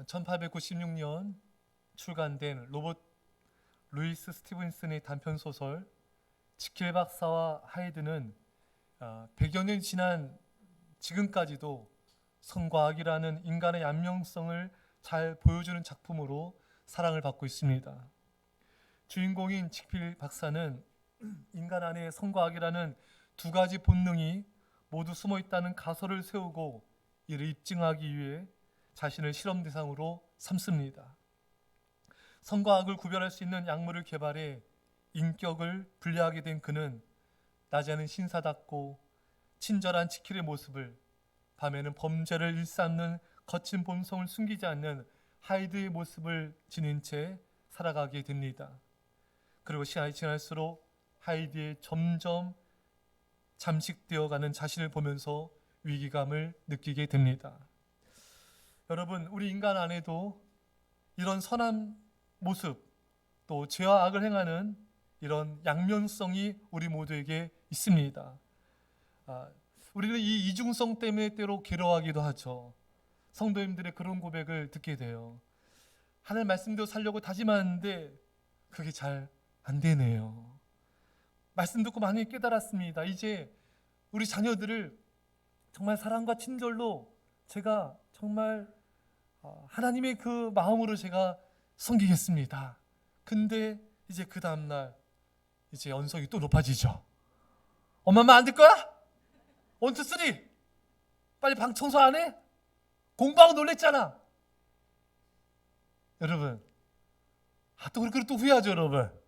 1896년 출간된 로버트 루이스 스티븐슨의 단편소설 지킬 박사와 하이드는 100여 년 지난 지금까지도 선과 악이라는 인간의 양면성을 잘 보여주는 작품으로 사랑을 받고 있습니다. 주인공인 지킬 박사는 인간 안에 선과 악이라는 두 가지 본능이 모두 숨어 있다는 가설을 세우고 이를 입증하기 위해 자신을 실험 대상으로 삼습니다. 선과 악을 구별할 수 있는 약물을 개발해 인격을 분리하게 된 그는 낮에는 신사답고 친절한 지킬의 모습을, 밤에는 범죄를 일삼는 거친 본성을 숨기지 않는 하이드의 모습을 지닌 채 살아가게 됩니다. 그리고 시간이 지날수록 하이드의 점점 잠식되어가는 자신을 보면서 위기감을 느끼게 됩니다. 여러분, 우리 인간 안에도 이런 선한 모습, 또 죄와 악을 행하는 이런 양면성이 우리 모두에게 있습니다. 우리는 이 이중성 때문에 때로 괴로워하기도 하죠. 성도님들의 그런 고백을 듣게 돼요. 하나님 말씀대로 살려고 다짐하는데 그게 잘 안 되네요. 말씀 듣고 많이 깨달았습니다. 이제 우리 자녀들을 정말 사랑과 친절로 제가 정말 하나님의 그 마음으로 제가 섬기겠습니다. 근데 이제 그 다음날 이제 언성이 또 높아지죠. 엄마 말 안 들 거야? 1, 2, 3 빨리 방 청소 안 해? 공부하고 놀랬잖아. 여러분, 또 그렇게 또 후회하죠, 여러분.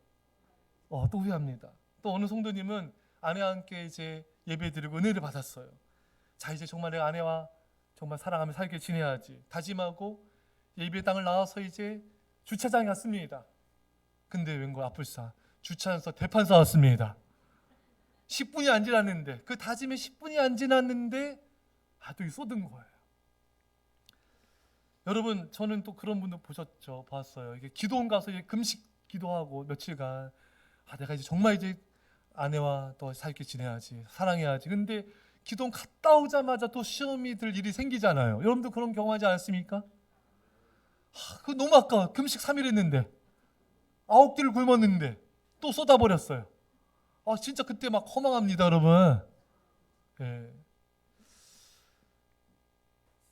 또 후회합니다. 또 어느 성도님은 아내와 함께 이제 예배드리고 은혜를 받았어요. 자, 이제 정말 내 아내와 정말 사랑하며 살게 지내야지 다짐하고 예배당을 나와서 이제 주차장에 갔습니다. 근데 웬걸 아플싸 주차장에서 대판 싸웠습니다. 10분이 안 지났는데, 그 다짐에 10분이 안 지났는데 또 쏟은 거예요. 여러분, 저는 또 그런 분도 보셨죠? 봤어요. 이게 기도원 가서 이제 금식 기도하고 며칠간 내가 이제 정말 이제 아내와 또 살게 지내야지, 사랑해야지. 근데 기도원 갔다 오자마자 또 시험이 들 일이 생기잖아요. 여러분도 그런 경험하지 않습니까? 그거 너무 아까워. 금식 3일 했는데 9끼를 굶었는데 또 쏟아버렸어요. 진짜 그때 막 허망합니다, 여러분. 예.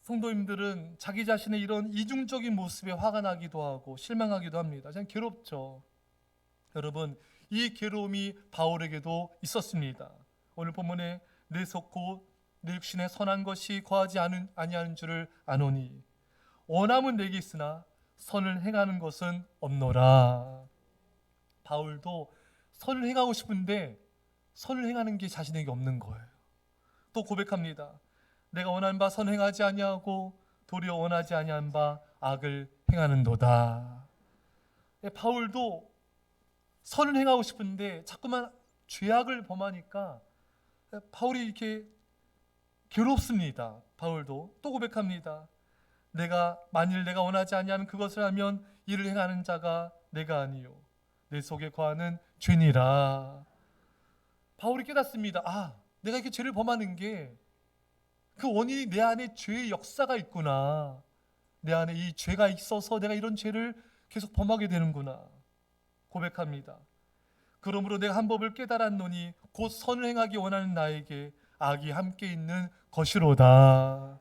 성도님들은 자기 자신의 이런 이중적인 모습에 화가 나기도 하고 실망하기도 합니다. 참 괴롭죠. 여러분, 이 괴로움이 바울에게도 있었습니다. 오늘 본문에 내 속 곧 내 육신에 선한 것이 거하지 아니하는 줄을 아노니 원함은 내게 있으나 선을 행하는 것은 없노라. 바울도 선을 행하고 싶은데 선을 행하는 게 자신에게 없는 거예요. 또 고백합니다. 내가 원하는 바 선을 행하지 아니하고 도리어 원하지 아니한 바 악을 행하는도다. 바울도 선을 행하고 싶은데 자꾸만 죄악을 범하니까 바울이 이렇게 괴롭습니다. 바울도 또 고백합니다. 만일 내가 원하지 아니하는 그것을 하면 이를 행하는 자가 내가 아니요 내 속에 거하는 죄니라. 바울이 깨닫습니다. 내가 이렇게 죄를 범하는 게 그 원인이 내 안에 죄의 역사가 있구나. 내 안에 이 죄가 있어서 내가 이런 죄를 계속 범하게 되는구나 고백합니다. 그러므로 내가 한 법을 깨달았노니 곧 선을 행하기 원하는 나에게 악이 함께 있는 것이로다.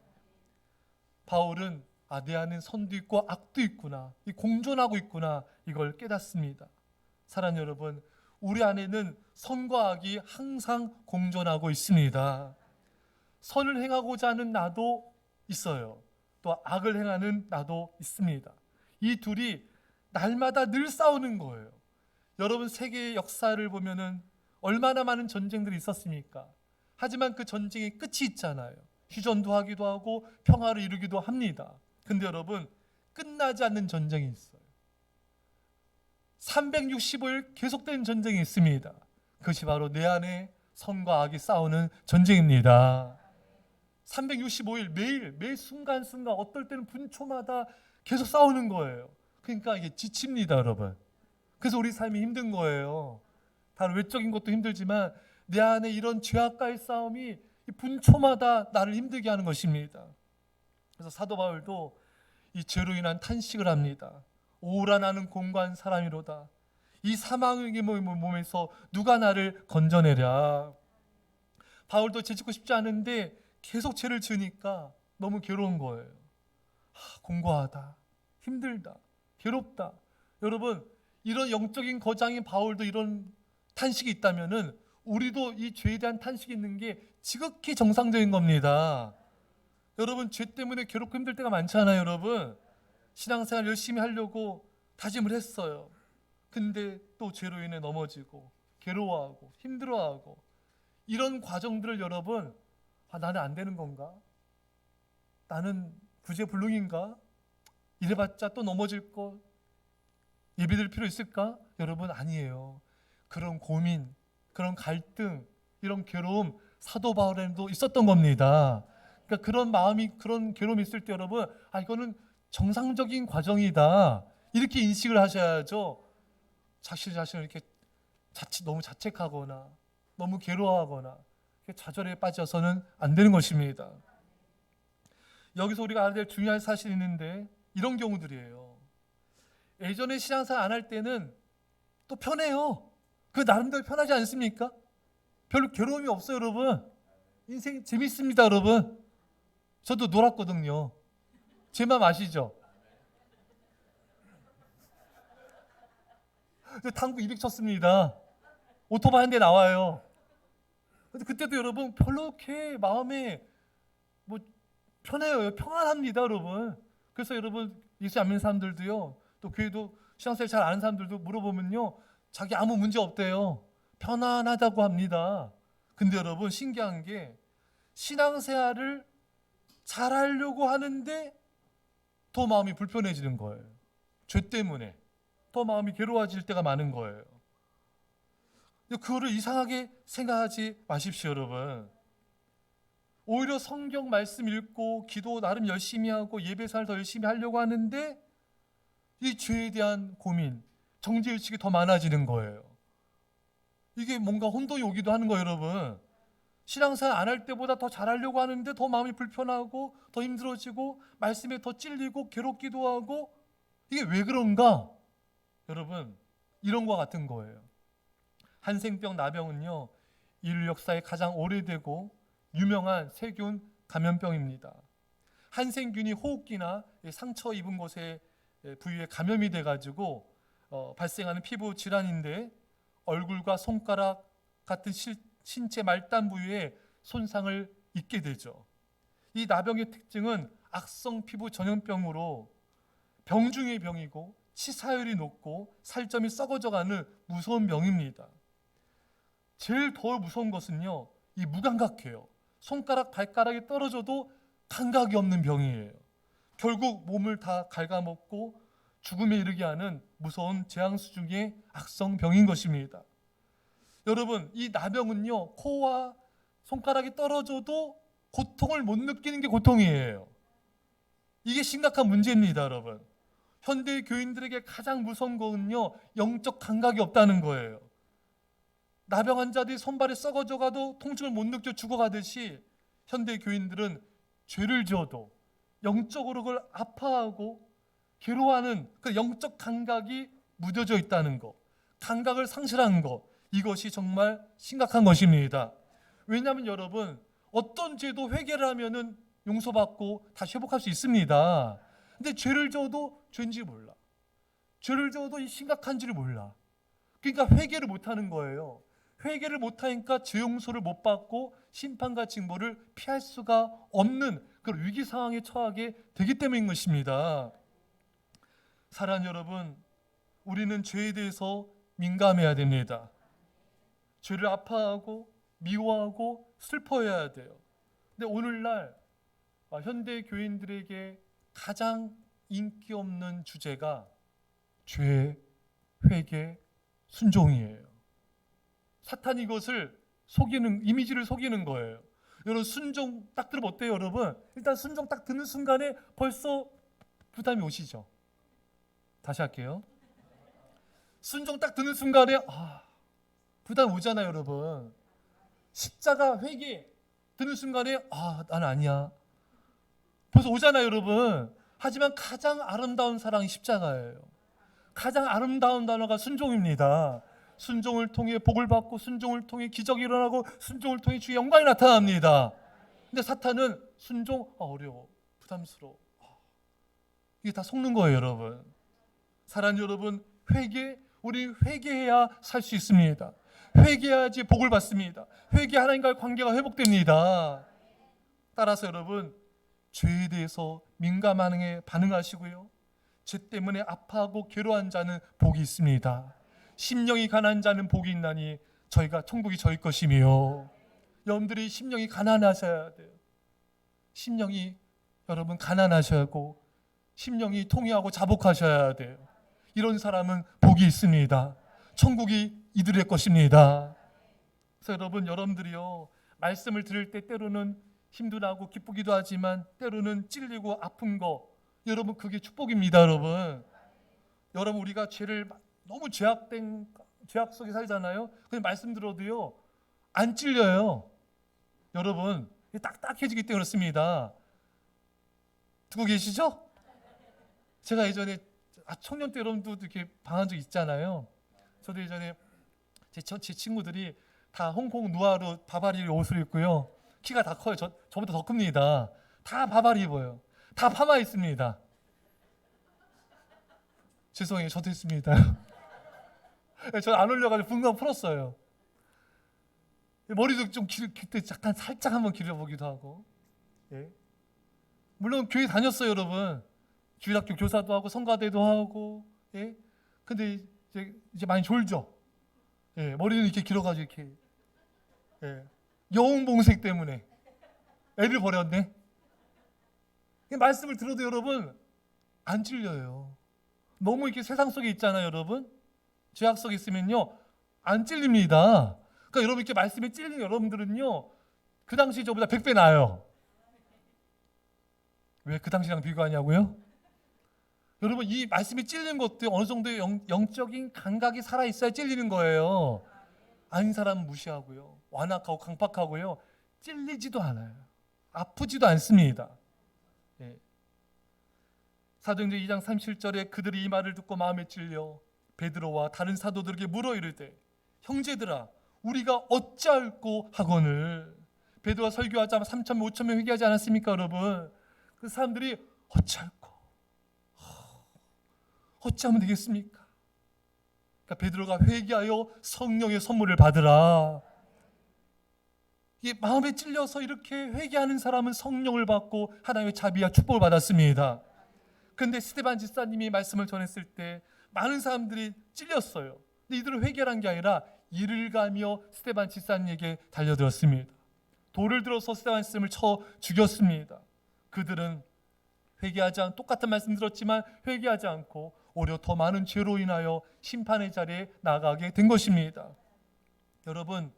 바울은 내 안에 선도 있고 악도 있구나, 이 공존하고 있구나, 이걸 깨닫습니다. 사랑하는 여러분, 우리 안에는 선과 악이 항상 공존하고 있습니다. 선을 행하고자 하는 나도 있어요. 또 악을 행하는 나도 있습니다. 이 둘이 날마다 늘 싸우는 거예요. 여러분, 세계의 역사를 보면은 얼마나 많은 전쟁들이 있었습니까? 하지만 그 전쟁의 끝이 있잖아요. 휴전도 하기도 하고 평화를 이루기도 합니다. 근데 여러분, 끝나지 않는 전쟁이 있어요. 365일 계속되는 전쟁이 있습니다. 그것이 바로 내 안에 선과 악이 싸우는 전쟁입니다. 365일 매일 순간순간 어떨 때는 분초마다 계속 싸우는 거예요. 그러니까 이게 지칩니다, 여러분. 그래서 우리 삶이 힘든 거예요. 다른 외적인 것도 힘들지만 내 안에 이런 죄악과의 싸움이 분초마다 나를 힘들게 하는 것입니다. 그래서 사도 바울도 이 죄로 인한 탄식을 합니다. 오라 나는 공고한 사람이로다. 이 사망의 몸에서 누가 나를 건져내랴. 바울도 죄짓고 싶지 않은데 계속 죄를 지으니까 너무 괴로운 거예요. 공고하다, 힘들다, 괴롭다. 여러분, 이런 영적인 거장인 바울도 이런 탄식이 있다면은 우리도 이 죄에 대한 탄식이 있는 게 지극히 정상적인 겁니다. 여러분, 죄 때문에 괴롭고 힘들 때가 많잖아요. 여러분, 신앙생활 열심히 하려고 다짐을 했어요. 근데 또 죄로 인해 넘어지고 괴로워하고 힘들어하고 이런 과정들을 여러분, 나는 안 되는 건가? 나는 구제불능인가? 이래봤자 또 넘어질 것, 예비될 필요 있을까? 여러분, 아니에요. 그런 고민, 그런 갈등, 이런 괴로움 사도 바울에도 있었던 겁니다. 그러니까 그런 마음이, 그런 괴로움이 있을 때 여러분, 이거는 정상적인 과정이다, 이렇게 인식을 하셔야죠. 자신을 이렇게 너무 자책하거나 너무 괴로워하거나 좌절에 빠져서는 안 되는 것입니다. 여기서 우리가 알아야 될 중요한 사실이 있는데 이런 경우들이에요. 예전에 신앙생활 안 할 때는 또 편해요. 그 나름대로 편하지 않습니까? 별로 괴로움이 없어요. 여러분, 인생 재밌습니다. 여러분, 저도 놀았거든요. 제 맘 아시죠? 탐구 200 쳤습니다. 오토바이 한 대 나와요. 근데 그때도 여러분 별로 이렇게 마음에 뭐 편해요. 평안합니다, 여러분. 그래서 여러분, 예수 안 믿는 사람들도요, 또 교회도 신앙생활 잘 아는 사람들도 물어보면요, 자기 아무 문제 없대요. 편안하다고 합니다. 근데 여러분, 신기한 게 신앙생활을 잘하려고 하는데 더 마음이 불편해지는 거예요. 죄 때문에 더 마음이 괴로워질 때가 많은 거예요. 그거를 이상하게 생각하지 마십시오, 여러분. 오히려 성경 말씀 읽고 기도 나름 열심히 하고 예배생활 더 열심히 하려고 하는데 이 죄에 대한 고민, 정죄의식이 더 많아지는 거예요. 이게 뭔가 혼돈이 오기도 하는 거예요, 여러분. 신앙생활 안 할 때보다 더 잘하려고 하는데 더 마음이 불편하고 더 힘들어지고 말씀에 더 찔리고 괴롭기도 하고, 이게 왜 그런가? 여러분, 이런 것 같은 거예요. 한생병 나병은요, 인류 역사에 가장 오래되고 유명한 세균 감염병입니다. 한생균이 호흡기나 상처 입은 곳에 부위에 감염이 돼가지고 발생하는 피부 질환인데, 얼굴과 손가락 같은 신체 말단 부위에 손상을 입게 되죠. 이 나병의 특징은 악성 피부 전염병으로 병 중의 병이고 치사율이 높고 살점이 썩어져가는 무서운 병입니다. 제일 더 무서운 것은요, 이 무감각해요. 손가락, 발가락이 떨어져도 감각이 없는 병이에요. 결국 몸을 다 갉아먹고 죽음에 이르게 하는 무서운 재앙수 중의 악성병인 것입니다. 여러분, 이 나병은요, 코와 손가락이 떨어져도 고통을 못 느끼는 게 고통이에요. 이게 심각한 문제입니다, 여러분. 현대 교인들에게 가장 무서운 것은요, 영적 감각이 없다는 거예요. 나병 환자들이 손발이 썩어져 가도 통증을 못 느껴 죽어가듯이 현대 교인들은 죄를 지어도 영적으로 그걸 아파하고 괴로워하는 그 영적 감각이 무뎌져 있다는 것, 감각을 상실하는 것, 이것이 정말 심각한 것입니다. 왜냐하면 여러분, 어떤 죄도 회개를 하면은 용서받고 다시 회복할 수 있습니다. 근데 죄를 지어도 죄인지 몰라. 죄를 지어도 이 심각한지를 몰라. 그러니까 회개를 못하는 거예요. 회개를 못하니까 죄 용서를 못 받고 심판과 징벌을 피할 수가 없는 그런 위기 상황에 처하게 되기 때문인 것입니다. 사랑하는 여러분, 우리는 죄에 대해서 민감해야 됩니다. 죄를 아파하고 미워하고 슬퍼해야 돼요. 근데 오늘날 현대 교인들에게 가장 인기 없는 주제가 죄, 회개, 순종이에요. 사탄이 이것을 속이는, 이미지를 속이는 거예요. 여러분, 순종 딱 들으면 어때요, 여러분? 일단 순종 딱 듣는 순간에 벌써 부담이 오시죠? 다시 할게요. 순종 딱 듣는 순간에 부담 오잖아요, 여러분. 십자가 회개 듣는 순간에 나는 아니야. 벌써 오잖아요, 여러분. 하지만 가장 아름다운 사랑이 십자가예요. 가장 아름다운 단어가 순종입니다. 순종을 통해 복을 받고, 순종을 통해 기적이 일어나고, 순종을 통해 주의 영광이 나타납니다. 근데 사탄은 순종 어려워, 부담스러워. 이게 다 속는 거예요, 여러분. 사랑하는 여러분, 우리 회개해야 살 수 있습니다. 회개해야지 복을 받습니다. 회개, 하나님과의 관계가 회복됩니다. 따라서 여러분, 죄에 대해서 민감하게 반응하시고요. 죄 때문에 아파하고 괴로워한 자는 복이 있습니다. 심령이 가난한 자는 복이 있나니 저희가 천국이 저희 것이며. 여러분들이 심령이 가난하셔야 돼요. 심령이 여러분 가난하셔야 하고, 심령이 통회하고 자복하셔야 돼요. 이런 사람은 복이 있습니다. 천국이 이들의 것입니다. 그래서 여러분들이요, 말씀을 들을 때 때로는 힘도 나고 기쁘기도 하지만 때로는 찔리고 아픈 거, 여러분 그게 축복입니다. 여러분 우리가 죄를 너무 죄악 속에 살잖아요. 근데 말씀 들어도요 안 찔려요. 여러분 딱딱해지기 때문에 그렇습니다. 듣고 계시죠? 제가 예전에 청년 때 여러분도 이렇게 방한 적 있잖아요. 저도 예전에 제 친구들이 다 홍콩 누아르 바바리 옷을 입고요. 키가 다 커요. 저보다 더 큽니다. 다 바바리 입어요. 다 파마 있습니다. 죄송해요. 저도 했습니다. 저는 안 올려가지고 분명 풀었어요. 머리도 좀 그때 약간 살짝 한번 길어보기도 하고. 예. 물론 교회 다녔어요, 여러분. 주일학교 교사도 하고 성가대도 하고. 예. 근데 이제 많이 졸죠. 예. 머리는 이렇게 길어가지고 이렇게. 예. 여운봉색 때문에 애를 버렸네. 말씀을 들어도 여러분 안 찔려요. 너무 이렇게 세상 속에 있잖아요, 여러분. 죄악 속에 있으면요 안 찔립니다. 그러니까 여러분 이렇게 말씀에 찔리는 여러분들은요 그 당시 저보다 100배 나아요. 왜 그 당시랑 비교하냐고요? 여러분 이 말씀에 찔리는 것도 어느 정도의 영적인 감각이 살아있어야 찔리는 거예요. 아닌 사람은 무시하고요, 완악하고 강팍하고요, 찔리지도 않아요. 아프지도 않습니다. 예. 사도행전 2장 37절에 그들이 이 말을 듣고 마음에 찔려 베드로와 다른 사도들에게 물어 이르되 형제들아 우리가 어찌할꼬 하거늘. 베드로가 설교하자면 3,000명 5,000명 회개하지 않았습니까, 여러분? 그 사람들이 어찌할꼬, 어찌하면 되겠습니까? 그러니까 베드로가 회개하여 성령의 선물을 받으라. 이 마음에 찔려서 이렇게 회개하는 사람은 성령을 받고 하나님의 자비와 축복을 받았습니다. 그런데 스데반 집사님이 말씀을 전했을 때 많은 사람들이 찔렸어요. 근데 이들은 회개한 게 아니라 이를 가며 스데반 집사님에게 달려들었습니다. 돌을 들어서 스데반 집사님을 쳐 죽였습니다. 그들은 똑같은 말씀 들었지만 회개하지 않고 오히려 더 많은 죄로 인하여 심판의 자리에 나가게 된 것입니다. 여러분,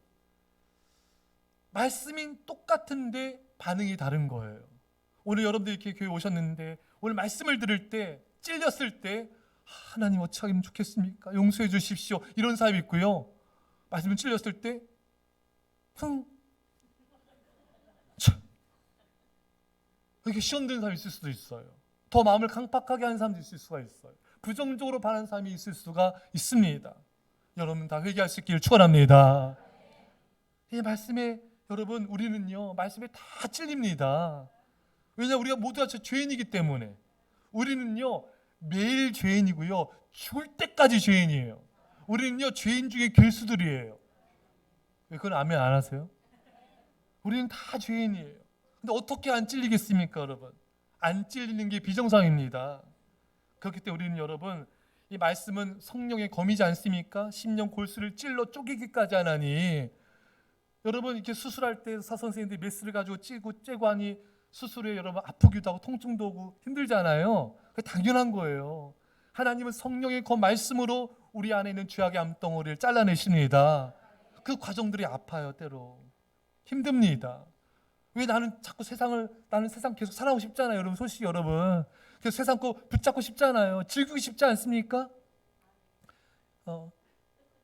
말씀이 똑같은데 반응이 다른 거예요. 오늘 여러분들 이렇게 교회 오셨는데 오늘 말씀을 들을 때 찔렸을 때 하나님 어찌 하면 좋겠습니까? 용서해 주십시오. 이런 사람이 있고요. 말씀을 찔렸을 때 이렇게 시험되는 사람이 있을 수도 있어요. 더 마음을 강팍하게 하는 사람도 있을 수가 있어요. 부정적으로 반하는 사람이 있을 수가 있습니다. 여러분 다 회개할 수 있기를 축원합니다. 이 말씀에 여러분 우리는요 말씀에 다 찔립니다. 왜냐 우리가 모두가 죄인이기 때문에. 우리는요 매일 죄인이고요 죽을 때까지 죄인이에요. 우리는요 죄인 중에 괴수들이에요. 왜 그건 아멘 안 하세요? 우리는 다 죄인이에요. 근데 어떻게 안 찔리겠습니까, 여러분? 안 찔리는 게 비정상입니다. 그렇기 때문에 우리는 여러분 이 말씀은 성령의 검이지 않습니까? 심령 골수를 찔러 쪼개기까지 하나니. 여러분 이렇게 수술할 때 의사 선생님들이 메스를 가지고 째고 하니 수술에 여러분 아프기도 하고 통증도 오고 힘들잖아요. 그게 당연한 거예요. 하나님은 성령의 검 말씀으로 우리 안에 있는 죄악의 암덩어리를 잘라내십니다. 그 과정들이 아파요. 때로 힘듭니다. 왜 나는 세상 계속 살아가고 싶잖아요. 여러분 솔직히 여러분 그래서 세상 거 붙잡고 싶잖아요. 즐기고 싶지 않습니까?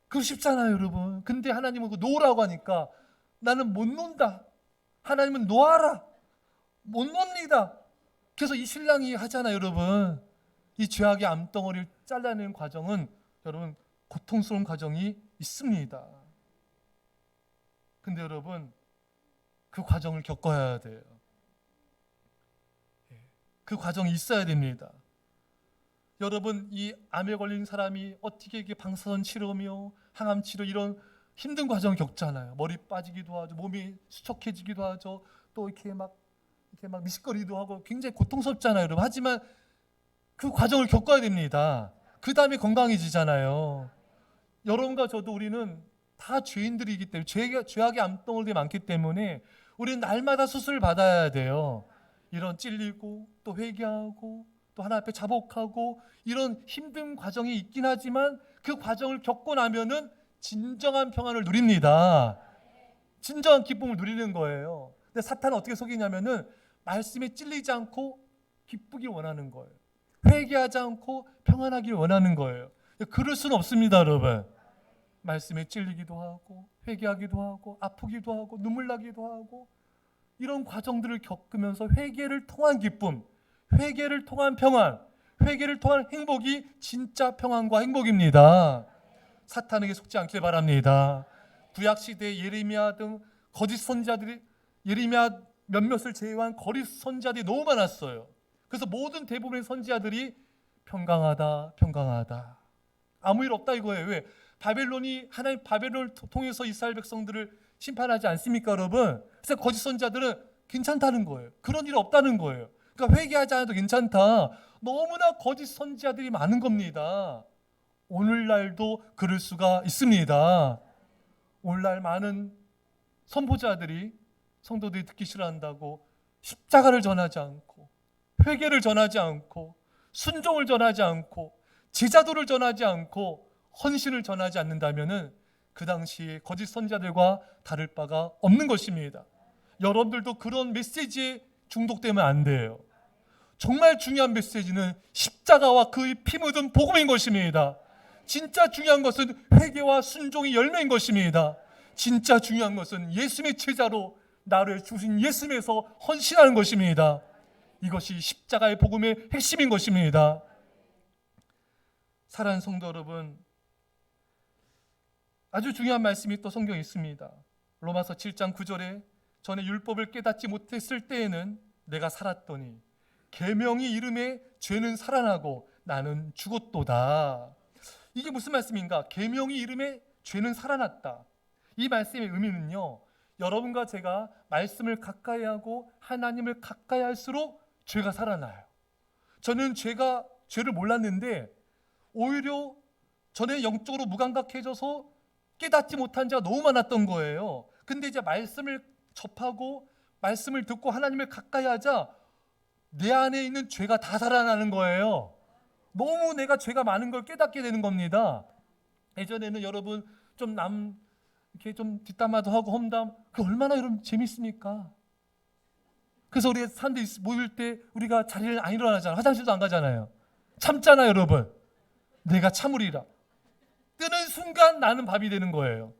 그거 쉽잖아요, 여러분. 근데 하나님은 그거 놓으라고 하니까 나는 못 논다. 하나님은 놓아라. 못 놉니다. 그래서 이 신랑이 하잖아요, 여러분. 이 죄악의 암덩어리를 잘라내는 과정은 여러분 고통스러운 과정이 있습니다. 근데 여러분 그 과정을 겪어야 돼요. 그 과정이 있어야 됩니다. 여러분 이 암에 걸린 사람이 어떻게 이게 방사선 치료며 항암 치료 이런 힘든 과정을 겪잖아요. 머리 빠지기도 하죠. 몸이 수척해지기도 하죠. 또 이렇게 막 미식거리기도 하고 굉장히 고통스럽잖아요, 여러분. 하지만 그 과정을 겪어야 됩니다. 그 다음에 건강해지잖아요. 여러분과 저도 우리는 다 죄인들이기 때문에 죄악의 암덩어리들이 많기 때문에 우리는 날마다 수술을 받아야 돼요. 이런 찔리고 또 회개하고 또 하나님 앞에 자복하고 이런 힘든 과정이 있긴 하지만 그 과정을 겪고 나면은 진정한 평안을 누립니다. 진정한 기쁨을 누리는 거예요. 근데 사탄은 어떻게 속이냐면은 말씀에 찔리지 않고 기쁘길 원하는 거예요. 회개하지 않고 평안하길 원하는 거예요. 그럴 수는 없습니다, 여러분. 말씀에 찔리기도 하고 회개하기도 하고 아프기도 하고 눈물 나기도 하고 이런 과정들을 겪으면서 회개를 통한 기쁨, 회개를 통한 평안, 회개를 통한 행복이 진짜 평안과 행복입니다. 사탄에게 속지 않길 바랍니다. 구약시대에 예레미야 등 거짓 선지자들이 예레미야 몇몇을 제외한 거짓 선지자들이 너무 많았어요. 그래서 모든 대부분의 선지자들이 평강하다, 평강하다. 아무 일 없다 이거예요. 왜? 하나님 바벨론을 통해서 이스라엘 백성들을 심판하지 않습니까, 여러분? 그래서 거짓 선지자들은 괜찮다는 거예요. 그런 일 없다는 거예요. 그러니까 회개하지 않아도 괜찮다. 너무나 거짓 선지자들이 많은 겁니다. 오늘날도 그럴 수가 있습니다. 오늘날 많은 선포자들이 성도들이 듣기 싫어한다고 십자가를 전하지 않고 회개를 전하지 않고 순종을 전하지 않고 제자도를 전하지 않고 헌신을 전하지 않는다면은 그 당시에 거짓 선지자들과 다를 바가 없는 것입니다. 여러분들도 그런 메시지에 중독되면 안 돼요. 정말 중요한 메시지는 십자가와 그의 피 묻은 복음인 것입니다. 진짜 중요한 것은 회개와 순종이 열매인 것입니다. 진짜 중요한 것은 예수님의 제자로 나를 주신 예수님에서 헌신하는 것입니다. 이것이 십자가의 복음의 핵심인 것입니다. 사랑하는 성도 여러분, 아주 중요한 말씀이 또 성경에 있습니다. 로마서 7장 9절에 전에 율법을 깨닫지 못했을 때에는 내가 살았더니 계명이 이름에 죄는 살아나고 나는 죽었도다. 이게 무슨 말씀인가? 계명이 이름에 죄는 살아났다. 이 말씀의 의미는요, 여러분과 제가 말씀을 가까이 하고 하나님을 가까이 할수록 죄가 살아나요. 저는 죄를 몰랐는데 오히려 전에 영적으로 무감각해져서 깨닫지 못한 자가 너무 많았던 거예요. 근데 이제 말씀을 접하고 말씀을 듣고 하나님을 가까이 하자 내 안에 있는 죄가 다 살아나는 거예요. 너무 내가 죄가 많은 걸 깨닫게 되는 겁니다. 예전에는 여러분 이렇게 좀 뒷담화도 하고 험담, 그 얼마나 여러분 재밌습니까? 그래서 우리 사람들이 모일 때 우리가 자리를 안 일어나잖아요. 화장실도 안 가잖아요. 참잖아요, 여러분. 내가 참으리라. 뜨는 순간 나는 밥이 되는 거예요.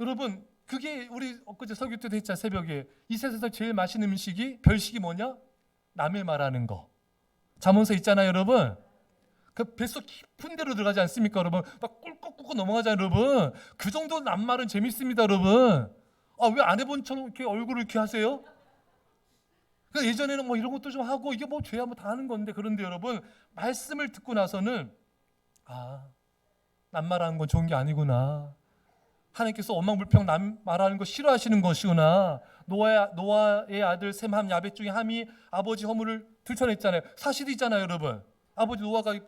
여러분, 그게 우리 엊그제 설교 때도 했잖아요. 새벽에 이 세상에서 제일 맛있는 음식이 별식이 뭐냐? 남의 말하는 거. 잠언서 있잖아요, 여러분. 그 뱃속 깊은 데로 들어가지 않습니까, 여러분? 막 꿀꺽꿀꺽 넘어가잖아요, 여러분. 그 정도 남말은 재밌습니다, 여러분. 왜 안 해본 처럼 이렇게 얼굴을 이렇게 하세요? 그러니까 예전에는 뭐 이런 것도 좀 하고 이게 뭐 죄야 뭐 다 하는 건데, 그런데 여러분 말씀을 듣고 나서는 남말하는 건 좋은 게 아니구나. 하나님께서 원망불평 남 말하는 거 싫어하시는 것이구나. 노아의 아들 셈, 함, 야벳 중에 함이 아버지 허물을 들춰냈잖아요. 사실이잖아요, 여러분. 아버지 노아가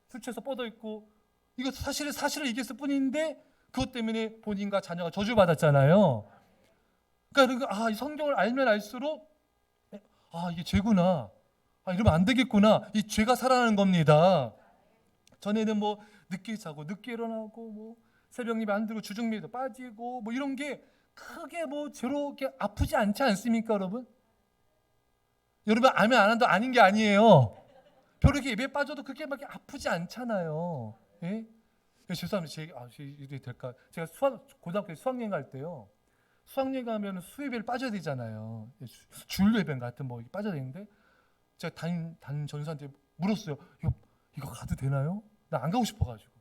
술 취해서 뻗어 있고 이거 사실을 얘기했을 뿐인데 그것 때문에 본인과 자녀가 저주받았잖아요. 그러니까 이 성경을 알면 알수록 이게 죄구나. 이러면 안 되겠구나. 이 죄가 살아나는 겁니다. 전에는 뭐 늦게 자고 늦게 일어나고 뭐 새벽 예배 안 들고 주중미도 빠지고 뭐 이런 게 크게 뭐 죄로 이렇게 아프지 않지 않습니까, 여러분? 여러분 알면 안 한다 아닌 게 아니에요. 별로 이렇게 예배 빠져도 그렇게 막 아프지 않잖아요. 예? 죄송합니다. 이게 될까? 제가 고등학교 수학여행 갈 때요. 수학여행 가면 수예배를 빠져야 되잖아요. 주일예배인가 하여튼 뭐 빠져야 되는데 제가 담임 전사한테 물었어요. 이거 가도 되나요? 나 안 가고 싶어가지고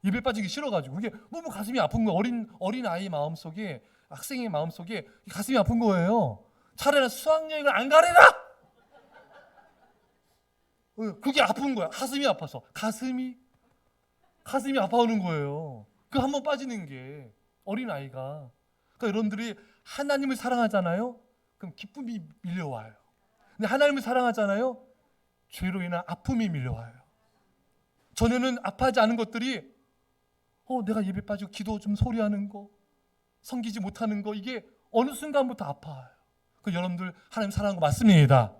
예배 빠지기 싫어가지고 그게 너무 가슴이 아픈 거예요. 어린 아이 마음속에 학생의 마음속에 가슴이 아픈 거예요. 차라리 수학여행을 안 가래라. 그게 아픈 거야. 가슴이 아파서 가슴이 아파하는 거예요. 그 한 번 빠지는 게 어린 아이가. 그러니까 여러분들이 하나님을 사랑하잖아요. 그럼 기쁨이 밀려와요. 근데 하나님을 사랑하잖아요. 죄로 인한 아픔이 밀려와요. 전에는 아파하지 않은 것들이 내가 예배 빠지고 기도 좀 소리하는 거, 섬기지 못하는 거 이게 어느 순간부터 아파요. 그 여러분들 하나님 사랑하는 거 맞습니다.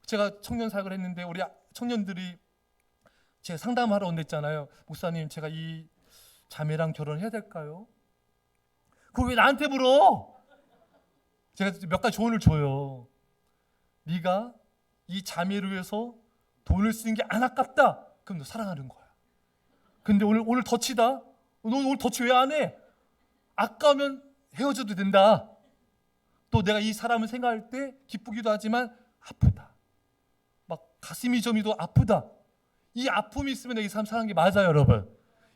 제가 청년 사역을 했는데 우리 청년들이 제 상담하러 온댔잖아요. 목사님, 제가 이 자매랑 결혼해야 될까요? 그걸 왜 나한테 물어? 제가 몇 가지 조언을 줘요. 네가 이 자매를 위해서 돈을 쓰는 게 안 아깝다. 그럼 너 사랑하는 거야. 근데 오늘 덧치다. 너 오늘 덧치 왜 안 해? 아까우면 헤어져도 된다. 또 내가 이 사람을 생각할 때 기쁘기도 하지만 아프다. 막 가슴이 저미도 아프다. 이 아픔이 있으면 내가 이 사람 사랑하는 게 맞아요, 여러분.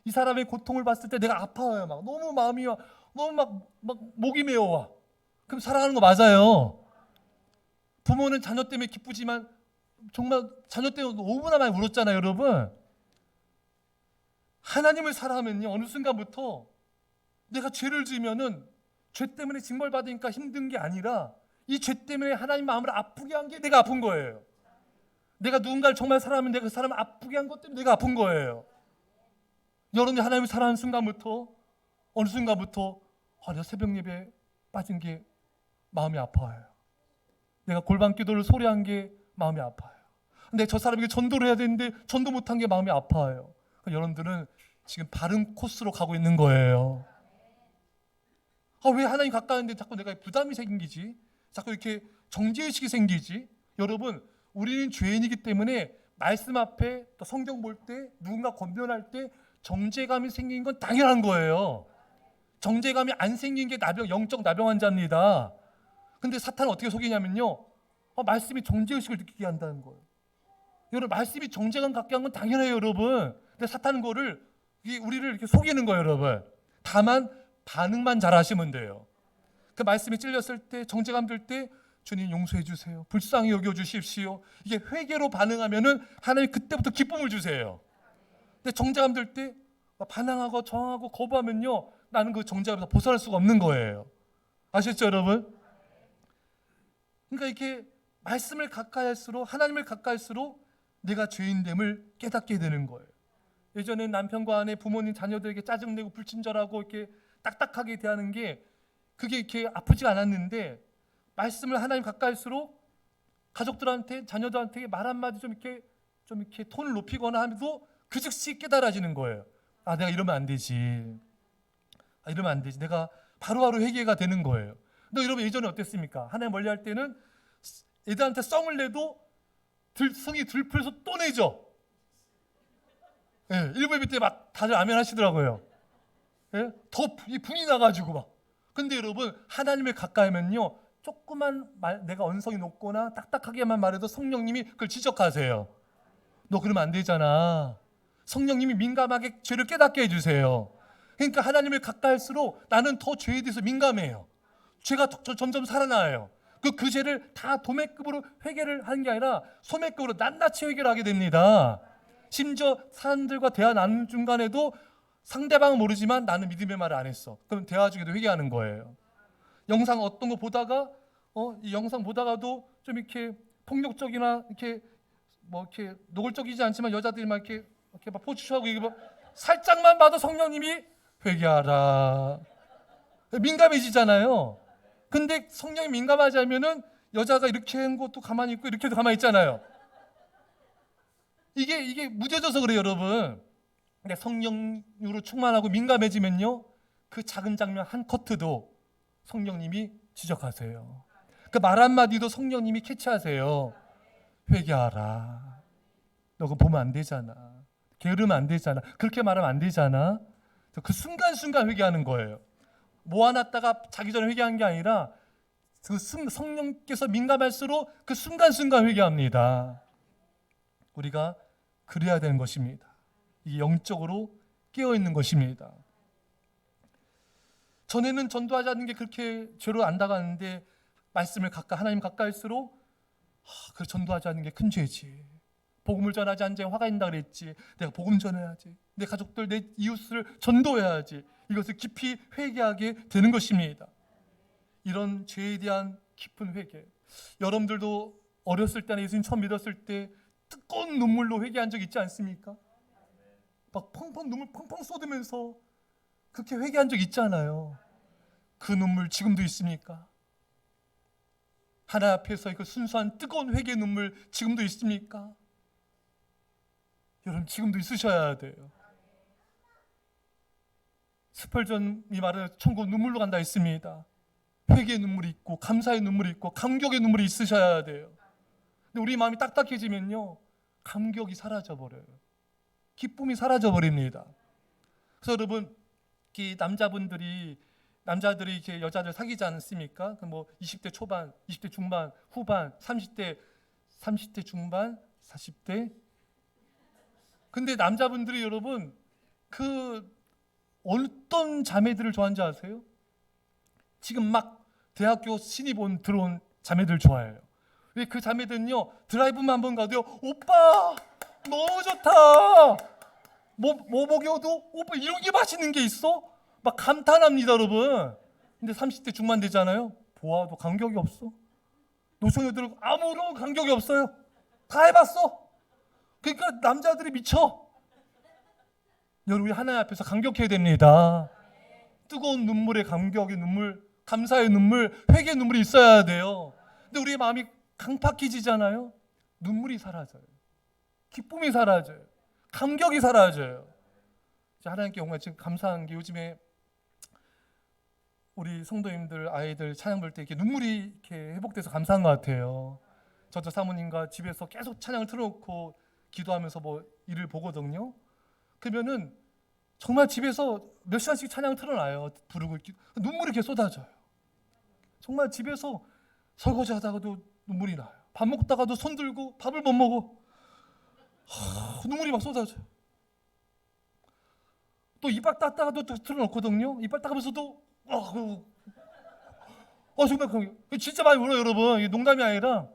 이 사람의 고통을 봤을 때 내가 아파요. 막 너무 마음이 와. 너무 막 목이 메어와. 그럼 사랑하는 거 맞아요. 부모는 자녀 때문에 기쁘지만 정말 자녀 때문에 너무나 많이 울었잖아요, 여러분. 하나님을 사랑하면요, 어느 순간부터 내가 죄를 지으면은 죄 때문에 징벌받으니까 힘든 게 아니라 이 죄 때문에 하나님 마음을 아프게 한 게 내가 아픈 거예요. 내가 누군가를 정말 사랑하면 내가 그 사람을 아프게 한 것 때문에 내가 아픈 거예요. 여러분이 하나님을 사랑하는 순간부터 어느 순간부터 내가 새벽 예배에 빠진 게 마음이 아파요. 내가 골방 기도를 소리한 게 마음이 아파요. 근데 저 사람에게 전도를 해야 되는데 전도 못한 게 마음이 아파요. 그러니까 여러분들은 지금 바른 코스로 가고 있는 거예요. 왜 하나님 가까운데 자꾸 내가 부담이 생기지? 자꾸 이렇게 정죄의식이 생기지? 여러분, 우리는 죄인이기 때문에 말씀 앞에 또 성경 볼 때 누군가 권면할 때 정죄감이 생긴 건 당연한 거예요. 정죄감이 안 생긴 게 영적 나병 환자입니다. 근데 사탄은 어떻게 속이냐면요, 말씀이 정죄의식을 느끼게 한다는 거예요. 여러분, 말씀이 정죄감 갖게 한 건 당연해요, 여러분. 근데 사탄은 우리를 이렇게 속이는 거예요, 여러분. 다만 반응만 잘하시면 돼요. 그 말씀에 찔렸을 때, 정죄감 들 때 주님 용서해 주세요. 불쌍히 여겨 주십시오. 이게 회개로 반응하면은 하나님 그때부터 기쁨을 주세요. 근데 정죄감 들 때 반항하고 저항하고 거부하면요, 나는 그 정죄감에서 벗어날 수가 없는 거예요. 아셨죠, 여러분? 그러니까 이렇게 말씀을 가까이 할수록, 하나님을 가까이 할수록 내가 죄인됨을 깨닫게 되는 거예요. 예전에 남편과 아내, 부모님, 자녀들에게 짜증내고 불친절하고 이렇게 딱딱하게 대하는 게 그게 이렇게 아프지가 않았는데 말씀을 하나님 가까이 할수록 가족들한테, 자녀들한테 말 한마디 좀 이렇게 톤을 높이거나 하면도 그 즉시 깨달아지는 거예요. 내가 이러면 안 되지. 이러면 안 되지. 내가 바로바로 회개가 되는 거예요. 너 여러분 예전에 어땠습니까? 하나님 멀리 할 때는 애들한테 썽을 내도 성이 들풀어서 또 내죠. 일부 예배 때 막 다들 아멘 하시더라고요. 더 분이 나가지고 막. 근데 여러분, 하나님을 가까이 하면요, 조그만 내가 언성이 높거나 딱딱하게만 말해도 성령님이 그걸 지적하세요. 너 그러면 안 되잖아. 성령님이 민감하게 죄를 깨닫게 해주세요. 그러니까 하나님을 가까이 할수록 나는 더 죄에 대해서 민감해요. 죄가 점점 살아나요. 그 죄를 다 도매급으로 회개를 하는 게 아니라 소매급으로 낱낱이 회개를 하게 됩니다. 심지어 사람들과 대화 나누는 중간에도 상대방은 모르지만 나는 믿음의 말을 안 했어. 그럼 대화 중에도 회개하는 거예요. 영상 어떤 거 보다가 이 영상 보다가도 좀 이렇게 폭력적이나 이렇게 이렇게 노골적이지 않지만 여자들이 막 이렇게 막 포즈하고 이게 살짝만 봐도 성령님이 회개하라. 민감해지잖아요. 근데 성령이 민감하지 않으면은 여자가 이렇게 한 것도 가만히 있고 이렇게도 가만히 있잖아요. 이게 무뎌져서 그래요, 여러분. 근데 성령으로 충만하고 민감해지면요, 그 작은 장면 한 커트도 성령님이 지적하세요. 그 말 한마디도 성령님이 캐치하세요. 회개하라. 너 그거 보면 안 되잖아. 게으르면 안 되잖아. 그렇게 말하면 안 되잖아. 그 순간순간 회개하는 거예요. 모아놨다가 자기 전에 회개한 게 아니라 그 성령께서 민감할수록 그 순간순간 회개합니다. 우리가 그래야 되는 것입니다. 이게 영적으로 깨어있는 것입니다. 전에는 전도하지 않는 게 그렇게 죄로 안 나가는데 말씀을 하나님 가까이일수록 그래, 전도하지 않는 게 큰 죄지. 복음을 전하지 않은 자에 화가 있다 그랬지. 내가 복음 전해야지. 내 가족들, 내 이웃을 전도해야지. 이것을 깊이 회개하게 되는 것입니다. 이런 죄에 대한 깊은 회개. 여러분들도 어렸을 때나 예수님 처음 믿었을 때 뜨거운 눈물로 회개한 적 있지 않습니까? 막 펑펑 눈물 펑펑 쏟으면서 그렇게 회개한 적 있잖아요. 그 눈물 지금도 있습니까? 하나님 앞에서 그 순수한 뜨거운 회개 눈물 지금도 있습니까? 여러분 지금도 있으셔야 돼요. 스펄전이 말하는 천국 눈물로 간다 했습니다. 회개의 눈물이 있고 감사의 눈물이 있고 감격의 눈물이 있으셔야 돼요. 근데 우리 마음이 딱딱해지면요 감격이 사라져버려요. 기쁨이 사라져버립니다. 그래서 여러분 남자들이 이렇게 여자들 사귀지 않습니까? 뭐 20대 초반, 20대 중반, 후반, 30대 중반, 40대. 근데 남자분들이 여러분 그 어떤 자매들을 좋아하는지 아세요? 지금 막 대학교 신입 들어온 자매들 좋아해요. 왜 그 자매들은요 드라이브만 한번 가도요 오빠 너무 좋다. 뭐 먹여도 오빠 이런 게 맛있는 게 있어? 막 감탄합니다 여러분. 근데 30대 중반 되잖아요. 보아도 감격이 없어. 노처녀들은 아무런 감격이 없어요. 다 해봤어. 그러니까 남자들이 미쳐. 여러분이 하나님 앞에서 감격해야 됩니다. 뜨거운 눈물의 감격의 눈물, 감사의 눈물, 회개의 눈물이 있어야 돼요. 근데 우리의 마음이 강팍해지잖아요. 눈물이 사라져요. 기쁨이 사라져요. 감격이 사라져요. 하나님께 정말 지금 감사한 게 요즘에 우리 성도님들 아이들 찬양 볼 때 이렇게 눈물이 이렇게 회복돼서 감사한 것 같아요. 저도 사모님과 집에서 계속 찬양을 틀어놓고 기도하면서 뭐 일을 보거든요. 그러면은 정말 집에서 몇 시간씩 찬양을 틀어놔요. 부르고 눈물이 이렇게 쏟아져요. 정말 집에서 설거지 하다가도 눈물이 나요. 밥 먹다가도 손 들고 밥을 못 먹어. 눈물이 막 쏟아져요. 또 이빨 닦다가도 또 틀어놓거든요. 이빨 닦으면서도 정말 진짜 많이 울어요 여러분. 이게 농담이 아니라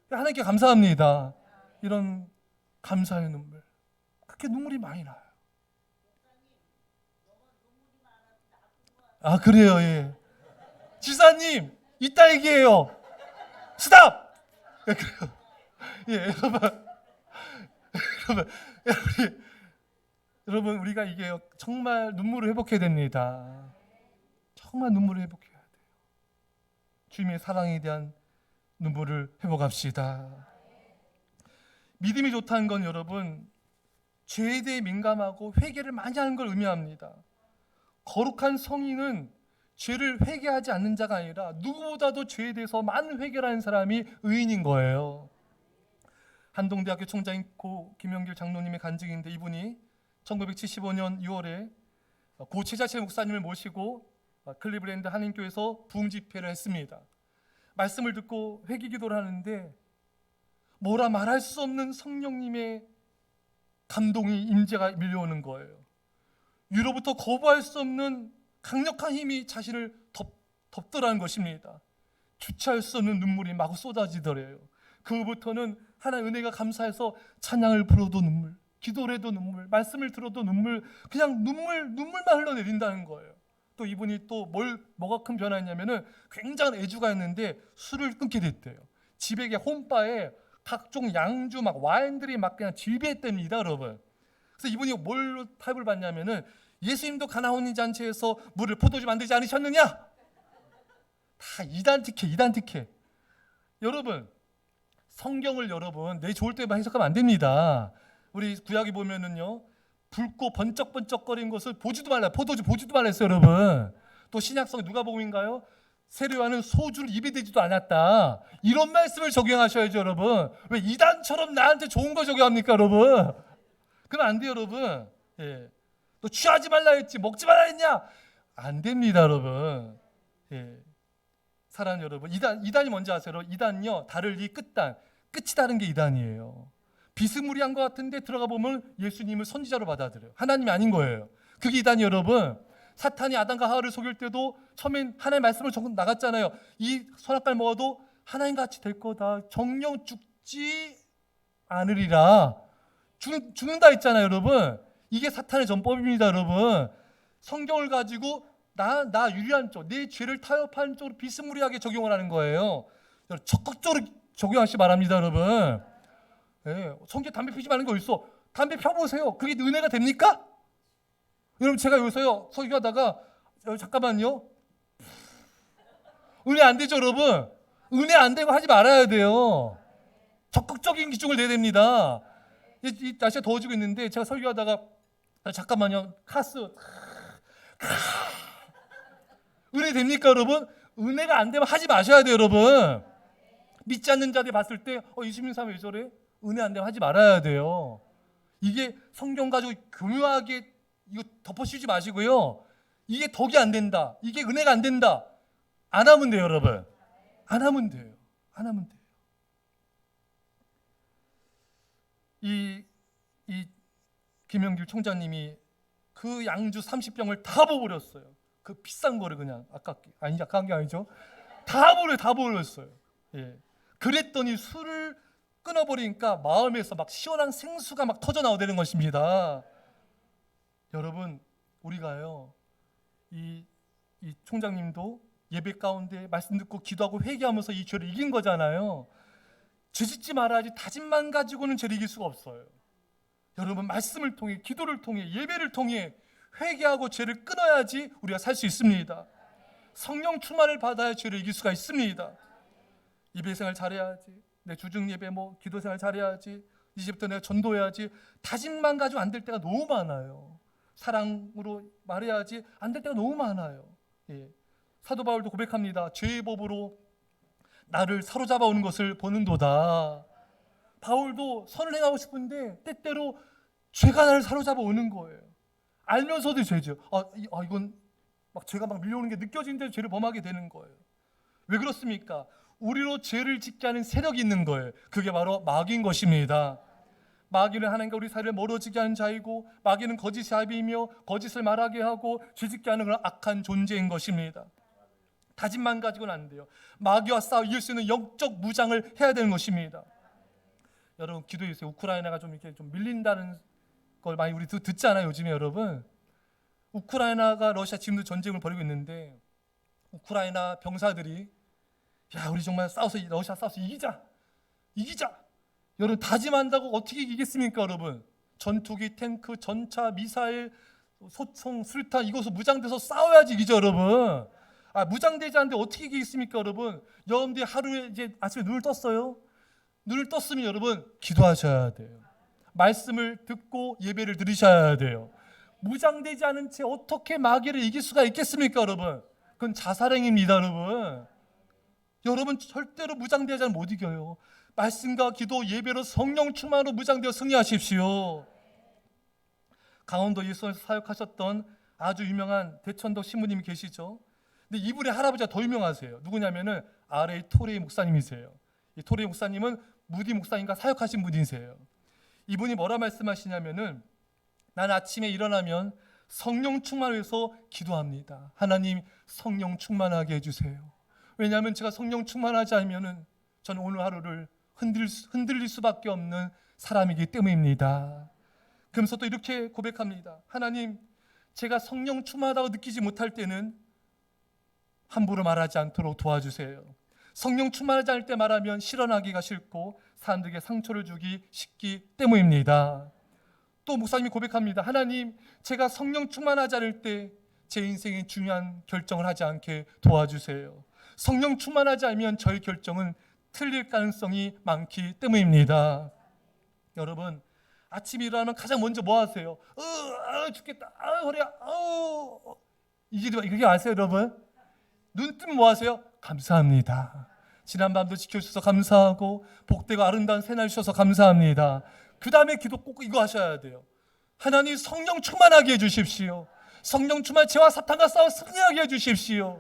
하나님께 감사합니다. 이런 감사의 눈물. 그렇게 눈물이 많이 나요. 아 그래요. 예. 지사님 이따 얘기해요. 스탑. 예, 그래요. 예, 여러분 우리가 이게 정말 눈물을 회복해야 됩니다. 정말 눈물을 회복해야 돼요. 주님의 사랑에 대한 눈물을 회복합시다. 믿음이 좋다는 건 여러분 죄에 대해 민감하고 회개를 많이 하는 걸 의미합니다. 거룩한 성인은 죄를 회개하지 않는 자가 아니라 누구보다도 죄에 대해서 많은 회개를 하는 사람이 의인인 거예요. 한동대학교 총장인 고 김영길 장로님의 간증인데 이분이 1975년 6월에 고 최자철 목사님을 모시고 클리브랜드 한인교회에서 부흥 집회를 했습니다. 말씀을 듣고 회개 기도를 하는데 뭐라 말할 수 없는 성령님의 감동이 임재가 밀려오는 거예요. 위로부터 거부할 수 없는 강력한 힘이 자신을 덮더라는 것입니다. 주체할 수 없는 눈물이 마구 쏟아지더래요. 그 후부터는 하나님의 은혜가 감사해서 찬양을 불러도 눈물, 기도를 해도 눈물, 말씀을 들어도 눈물, 그냥 눈물만 흘러내린다는 거예요. 또 이분이 또 뭐가 큰 변화였냐면은 굉장한 애주가였는데 술을 끊게 됐대요. 집에 홈바에 각종 양주 막 와인들이 막 그냥 질비했답니다, 여러분. 그래서 이분이 뭘 타협을 받냐면은 예수님도 가나온 잔치에서 물을 포도주 만들지 않으셨느냐? 다 이단틱해. 여러분 성경을 여러분 내 좋을 때만 해석하면 안 됩니다. 우리 구약에 보면은요 붉고 번쩍번쩍거리는 것을 보지도 말라. 포도주 보지도 말라 했어요, 여러분. 또 신약성 누가복음인가요? 세례요한은 소주를 입에 대지도 않았다. 이런 말씀을 적용하셔야죠, 여러분. 왜 이단처럼 나한테 좋은 거 적용합니까, 여러분? 그러면 안 돼요, 여러분. 예. 또 취하지 말라 했지, 먹지 말라 했냐? 안 됩니다, 여러분. 예. 사랑 여러분, 이단이 뭔지 아세요? 이단요, 달을 이 끝단, 끝이 다른 게 이단이에요. 비스무리한 것 같은데 들어가 보면 예수님을 선지자로 받아들여요. 하나님이 아닌 거예요. 그게 이단이 여러분. 사탄이 아담과 하와를 속일 때도 처음엔 하나님의 말씀을 적고 나갔잖아요. 이 선악과를 먹어도 하나님같이 될 거다. 정령 죽지 않으리라. 죽는다 했잖아요, 여러분. 이게 사탄의 전법입니다, 여러분. 성경을 가지고 나 유리한 쪽, 내 죄를 타협하는 쪽으로 비스무리하게 적용을 하는 거예요. 적극적으로 적용하시 바랍니다, 여러분. 네, 성경 담배 피지 말는 거 있어. 담배 펴보세요. 그게 은혜가 됩니까? 여러분, 제가 여기서요 설교하다가 잠깐만요. 은혜 안 되죠, 여러분. 은혜 안 되고 하지 말아야 돼요. 적극적인 기준을 내야 됩니다. 이 날씨가 더워지고 있는데 제가 설교하다가 잠깐만요. 카스 은혜 됩니까, 여러분? 은혜가 안 되면 하지 마셔야 돼요, 여러분. 믿지 않는 자들 봤을 때 이수민 사람 왜 저래? 은혜 안 되면 하지 말아야 돼요. 이게 성경 가지고 교묘하게 이거 덮어씌우지 마시고요. 이게 덕이 안 된다. 이게 은혜가 안 된다. 안 하면 돼요, 여러분. 안 하면 돼요. 안 하면 돼요. 이 김영길 총장님이 그 양주 30병을 다 버렸어요. 그 비싼 거를 그냥 아까운 게 아니죠. 다 버렸어요. 예. 그랬더니 술을 끊어버리니까 마음에서 막 시원한 생수가 막 터져 나오는 것입니다. 여러분, 우리가요 이 총장님도 예배 가운데 말씀 듣고 기도하고 회개하면서 이 죄를 이긴 거잖아요. 죄짓지 말아야지 다짐만 가지고는 죄를 이길 수가 없어요. 여러분, 말씀을 통해, 기도를 통해, 예배를 통해 회개하고 죄를 끊어야지 우리가 살 수 있습니다. 성령 충만을 받아야 죄를 이길 수가 있습니다. 예배생활 잘해야지, 내 주중 예배 기도생활 잘해야지, 이제부터 내가 전도해야지, 다짐만 가지고 안 될 때가 너무 많아요. 사랑으로 말해야지 안 될 때가 너무 많아요. 예. 사도 바울도 고백합니다. 죄의 법으로 나를 사로잡아 오는 것을 보는도다. 바울도 선을 행하고 싶은데 때때로 죄가 나를 사로잡아 오는 거예요. 알면서도 죄죠. 이건 막 죄가 막 밀려오는 게 느껴지는데 죄를 범하게 되는 거예요. 왜 그렇습니까? 우리로 죄를 짓게 하는 세력이 있는 거예요. 그게 바로 마귀인 것입니다. 마귀는 하나님과 우리 사이를 멀어지게 하는 자이고, 마귀는 거짓의 아비이며 거짓을 말하게 하고 죄짓게 하는 그런 악한 존재인 것입니다. 다짐만 가지고는 안 돼요. 마귀와 싸워 이길 수 있는 영적 무장을 해야 되는 것입니다. 여러분, 기도해 주세요. 우크라이나가 좀 이렇게 좀 밀린다는 걸 많이 우리 듣잖아요, 요즘에. 여러분, 우크라이나가 러시아 지금도 전쟁을 벌이고 있는데 우크라이나 병사들이 우리 정말 러시아 싸워서 이기자. 여러분, 다짐한다고 어떻게 이기겠습니까, 여러분? 전투기, 탱크, 전차, 미사일, 소총, 술탄 이것을 무장돼서 싸워야지 이기죠, 여러분. 무장되지 않는데 어떻게 이기겠습니까, 여러분? 여러분들이 하루에 이제 아침에 눈을 떴어요. 눈을 떴으면 여러분 기도하셔야 돼요. 말씀을 듣고 예배를 드리셔야 돼요. 무장되지 않은 채 어떻게 마귀를 이길 수가 있겠습니까, 여러분? 그건 자살행위입니다, 여러분. 여러분, 절대로 무장되지 않으면 못 이겨요. 말씀과 기도, 예배로 성령 충만으로 무장되어 승리하십시오. 강원도 예수원에서 사역하셨던 아주 유명한 대천덕 신부님이 계시죠. 근데 이분의 할아버지가 더 유명하세요. 누구냐면은 RA 토레이 목사님이세요. 이 토레이 목사님은 무디 목사님과 사역하신 분이세요. 이분이 뭐라 말씀하시냐면은, 난 아침에 일어나면 성령 충만을 위해서 기도합니다. 하나님, 성령 충만하게 해주세요. 왜냐하면 제가 성령 충만하지 않으면은 저는 오늘 하루를 흔들릴 수밖에 없는 사람이기 때문입니다. 그러면서 또 이렇게 고백합니다. 하나님, 제가 성령 충만하다고 느끼지 못할 때는 함부로 말하지 않도록 도와주세요. 성령 충만하지 않을 때 말하면 실현하기가 싫고 사람들에게 상처를 주기 쉽기 때문입니다. 또 목사님이 고백합니다. 하나님, 제가 성령 충만하지 않을 때 제 인생에 중요한 결정을 하지 않게 도와주세요. 성령 충만하지 않으면 저의 결정은 틀릴 가능성이 많기 때문입니다. 여러분, 아침에 일어나면 가장 먼저 뭐 하세요? 죽겠다. 허리야. 이게 아세요, 여러분? 눈 뜨면 뭐 하세요? 감사합니다. 지난 밤도 지켜주셔서 감사하고 복되고 아름다운 새날 주셔서 감사합니다. 그 다음에 기도 꼭 이거 하셔야 돼요. 하나님, 성령 충만하게 해주십시오. 성령 충만 죄와 사탄과 싸워 승리하게 해주십시오.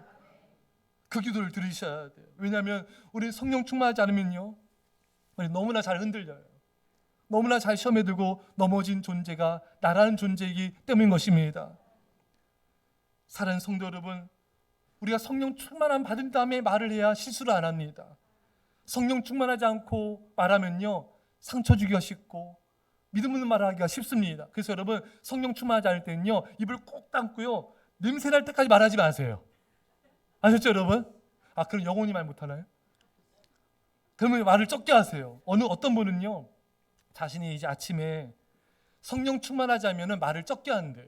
그 기도를 들으셔야 돼요. 왜냐하면 우리 성령 충만하지 않으면요, 우리 너무나 잘 흔들려요. 너무나 잘 시험에 들고 넘어진 존재가 나라는 존재이기 때문인 것입니다. 사랑하는 성도 여러분, 우리가 성령 충만함 받은 다음에 말을 해야 실수를 안 합니다. 성령 충만하지 않고 말하면요, 상처 주기가 쉽고 믿음 없는 말을 하기가 쉽습니다. 그래서 여러분, 성령 충만하지 않을 때는요, 입을 꼭 닫고요, 냄새 날 때까지 말하지 마세요. 아셨죠 여러분? 그럼 영혼이 말 못하나요? 그러면 말을 적게 하세요. 어떤 분은요, 자신이 이제 아침에 성령 충만하지 않으면 말을 적게 한대요.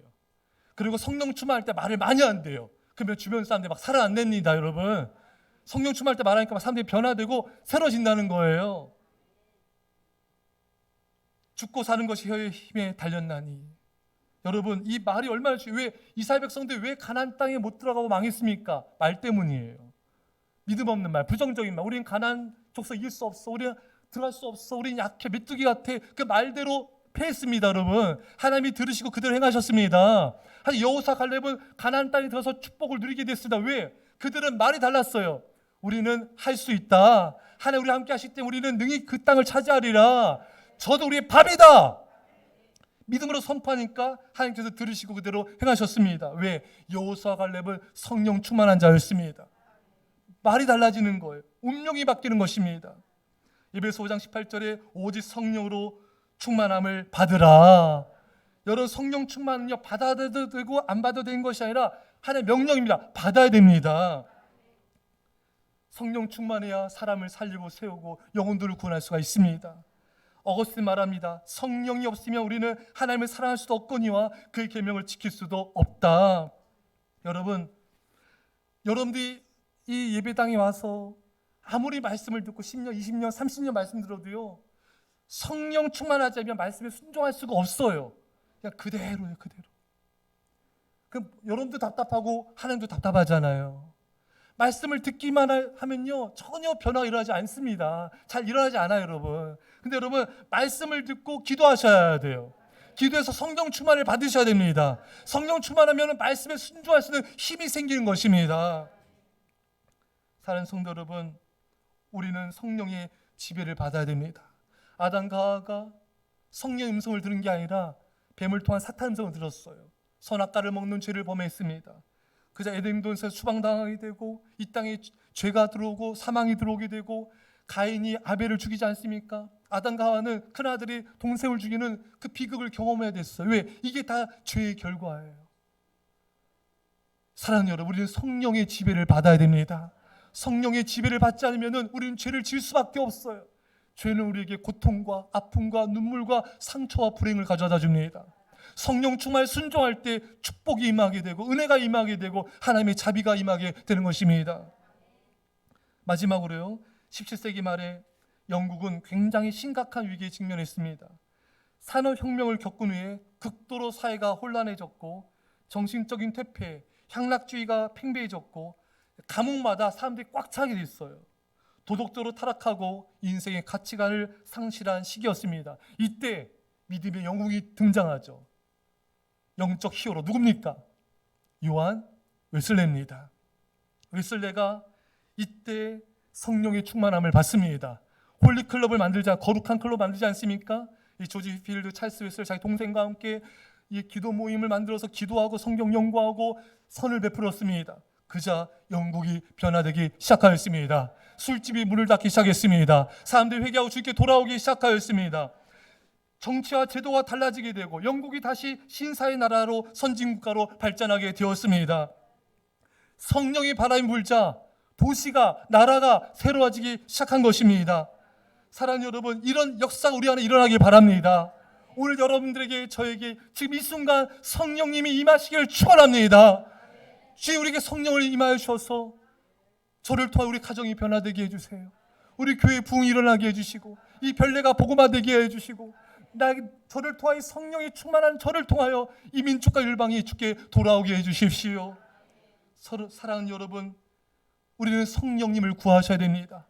그리고 성령 충만할 때 말을 많이 한대요. 그러면 주변 사람들이 막 살아 안 냅니다 여러분. 성령 충만할 때 말하니까 막 사람들이 변화되고 새로워진다는 거예요. 죽고 사는 것이 혀의 힘에 달렸나니. 여러분, 이 말이 얼마나 왜 이스라엘 백성들이 왜 가나안 땅에 못 들어가고 망했습니까? 말 때문이에요. 믿음 없는 말, 부정적인 말. 우리는 가나안 족속 이길 수 없어. 우리는 들어갈 수 없어. 우리는 약해. 메뚜기 같아. 그 말대로 패했습니다 여러분. 하나님이 들으시고 그대로 행하셨습니다. 여호사 갈렙은 가나안 땅에 들어서 축복을 누리게 됐습니다. 왜? 그들은 말이 달랐어요. 우리는 할 수 있다. 하나님 우리 함께 하실 때 우리는 능히 그 땅을 차지하리라. 저도 우리의 밥이다. 믿음으로 선포하니까 하나님께서 들으시고 그대로 행하셨습니다. 왜? 여호수아 갈렙은 성령 충만한 자였습니다. 말이 달라지는 거예요. 운명이 바뀌는 것입니다. 에베소 5장 18절에 오직 성령으로 충만함을 받으라. 여러분, 성령 충만은요, 받아도 되고 안 받아도 되는 것이 아니라 하나님의 명령입니다. 받아야 됩니다. 성령 충만해야 사람을 살리고 세우고 영혼들을 구원할 수가 있습니다. 어거스틴 말합니다. 성령이 없으면 우리는 하나님을 사랑할 수도 없거니와 그의 계명을 지킬 수도 없다. 여러분들이 이 예배당에 와서 아무리 말씀을 듣고 10년, 20년, 30년 말씀 들어도요, 성령 충만하지 않으면 말씀에 순종할 수가 없어요. 그냥 그대로예요, 그대로. 그럼 여러분도 답답하고 하나님도 답답하잖아요. 말씀을 듣기만 하면요, 전혀 변화가 일어나지 않습니다. 잘 일어나지 않아요 여러분. 근데 여러분, 말씀을 듣고 기도하셔야 돼요. 기도해서 성령 충만을 받으셔야 됩니다. 성령 충만하면 말씀에 순종할 수 있는 힘이 생기는 것입니다. 사랑하는 성도 여러분, 우리는 성령의 지배를 받아야 됩니다. 아담과 하와가 성령의 음성을 들은 게 아니라 뱀을 통한 사탄 음성을 들었어요. 선악과를 먹는 죄를 범했습니다. 그자 에덴 동산에서 추방당하게 되고 이 땅에 죄가 들어오고 사망이 들어오게 되고 가인이 아벨을 죽이지 않습니까? 아담과 하와는 큰아들이 동생을 죽이는 그 비극을 경험해야 됐어요. 왜? 이게 다 죄의 결과예요. 사랑하는 여러분, 우리는 성령의 지배를 받아야 됩니다. 성령의 지배를 받지 않으면 우리는 죄를 지을 수밖에 없어요. 죄는 우리에게 고통과 아픔과 눈물과 상처와 불행을 가져다 줍니다. 성령 충만에 순종할 때 축복이 임하게 되고 은혜가 임하게 되고 하나님의 자비가 임하게 되는 것입니다. 마지막으로요, 17세기 말에 영국은 굉장히 심각한 위기에 직면했습니다. 산업혁명을 겪은 후에 극도로 사회가 혼란해졌고 정신적인 퇴폐, 향락주의가 팽배해졌고 감옥마다 사람들이 꽉 차게 됐어요. 도덕적으로 타락하고 인생의 가치관을 상실한 시기였습니다. 이때 믿음의 영웅이 등장하죠. 영적 히어로 누굽니까? 요한 웨슬레입니다. 웨슬레가 이때 성령의 충만함을 받습니다. 홀리클럽을 만들자, 거룩한 클럽 만들지 않습니까? 이 조지 휘필드, 찰스 웨슬 자기 동생과 함께 이 기도 모임을 만들어서 기도하고 성경 연구하고 선을 베풀었습니다. 그자 영국이 변화되기 시작하였습니다. 술집이 문을 닫기 시작했습니다. 사람들이 회개하고 주께 돌아오기 시작하였습니다. 정치와 제도가 달라지게 되고 영국이 다시 신사의 나라로 선진국가로 발전하게 되었습니다. 성령의 바람이 불자 도시가, 나라가 새로워지기 시작한 것입니다. 사랑하는 여러분, 이런 역사가 우리 안에 일어나길 바랍니다. 오늘 여러분들에게, 저에게 지금 이 순간 성령님이 임하시기를 축원합니다. 주님, 우리에게 성령을 임하여 주셔서 저를 통해 우리 가정이 변화되게 해주세요. 우리 교회 부흥이 일어나게 해주시고 이 별내가 복음화되게 해주시고 저를 통하여 성령이 충만한 저를 통하여 이 민족과 열방이 주께 돌아오게 해주십시오. 사랑하는 여러분, 우리는 성령님을 구하셔야 됩니다.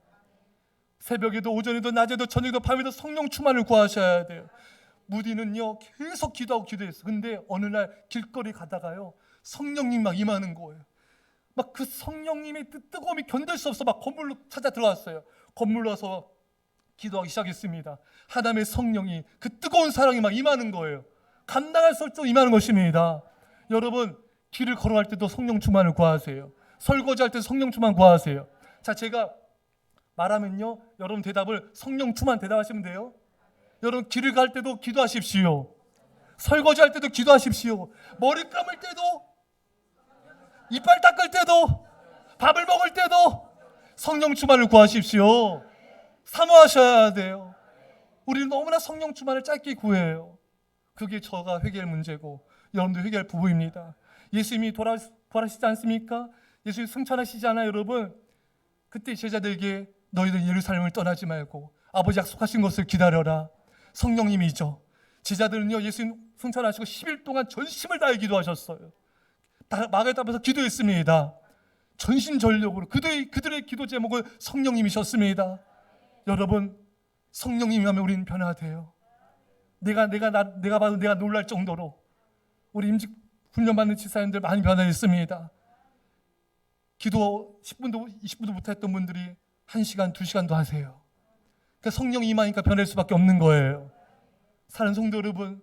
새벽에도 오전에도 낮에도 저녁에도 밤에도 성령 충만을 구하셔야 돼요. 무디는요 계속 기도하고 기도했어요. 근데 어느 날 길거리 가다가요 성령님 막 임하는 거예요. 막 그 성령님의 뜨거움이 견딜 수 없어 막 건물로 찾아 들어왔어요. 건물로 와서 기도하기 시작했습니다. 하나님의 성령이, 그 뜨거운 사랑이 막 임하는 거예요. 감당할 수 없도록 임하는 것입니다. 여러분, 길을 걸어갈 때도 성령 충만을 구하세요. 설거지할 때도 성령 충만 구하세요. 자, 제가 말하면요, 여러분 대답을 성령 충만 대답하시면 돼요. 여러분, 길을 갈 때도 기도하십시오. 설거지할 때도 기도하십시오. 머리 감을 때도, 이빨 닦을 때도, 밥을 먹을 때도 성령 충만을 구하십시오. 사모하셔야 돼요. 우리는 너무나 성령 충만을 짧게 구해요. 그게 저가 회개할 문제고 여러분도 회개할 부분입니다. 예수님이 돌아가시지 않습니까? 예수님 승천하시잖아요, 여러분. 그때 제자들에게 너희들 예루살렘을 떠나지 말고 아버지 약속하신 것을 기다려라. 성령님이죠. 제자들은요, 예수님 승천하시고 10일 동안 전심을 다해 기도하셨어요. 마가다 앞에서 기도했습니다. 전심전력으로 그들의 기도 제목은 성령님이셨습니다. 여러분, 성령님이 하면 우리는 변화돼요. 내가 봐도 내가 놀랄 정도로 우리 임직 훈련받는 지사님들 많이 변화했습니다. 기도 10분도 20분도 못했던 분들이 1시간, 2시간도 하세요. 그러니까 성령이 임하니까 변할 수밖에 없는 거예요. 사랑하는 성도 여러분,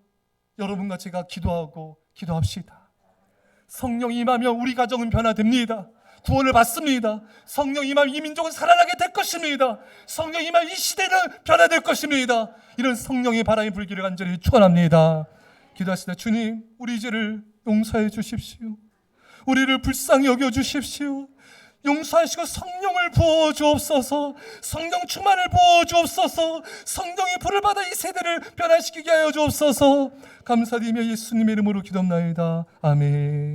여러분과 제가 기도하고 기도합시다. 성령이 임하면 우리 가정은 변화됩니다. 구원을 받습니다. 성령 임하면 이 민족은 살아나게 될 것입니다. 성령 임하면 이 시대는 변화될 것입니다. 이런 성령의 바람이 불기를 간절히 축원합니다. 기도하시다. 주님, 우리 죄를 용서해 주십시오. 우리를 불쌍히 여겨 주십시오. 용서하시고 성령을 부어 주옵소서. 성령 충만을 부어 주옵소서. 성령의 불을 받아 이 세대를 변화시키게 하여 주옵소서. 감사드리며 예수님의 이름으로 기도합나이다. 아멘.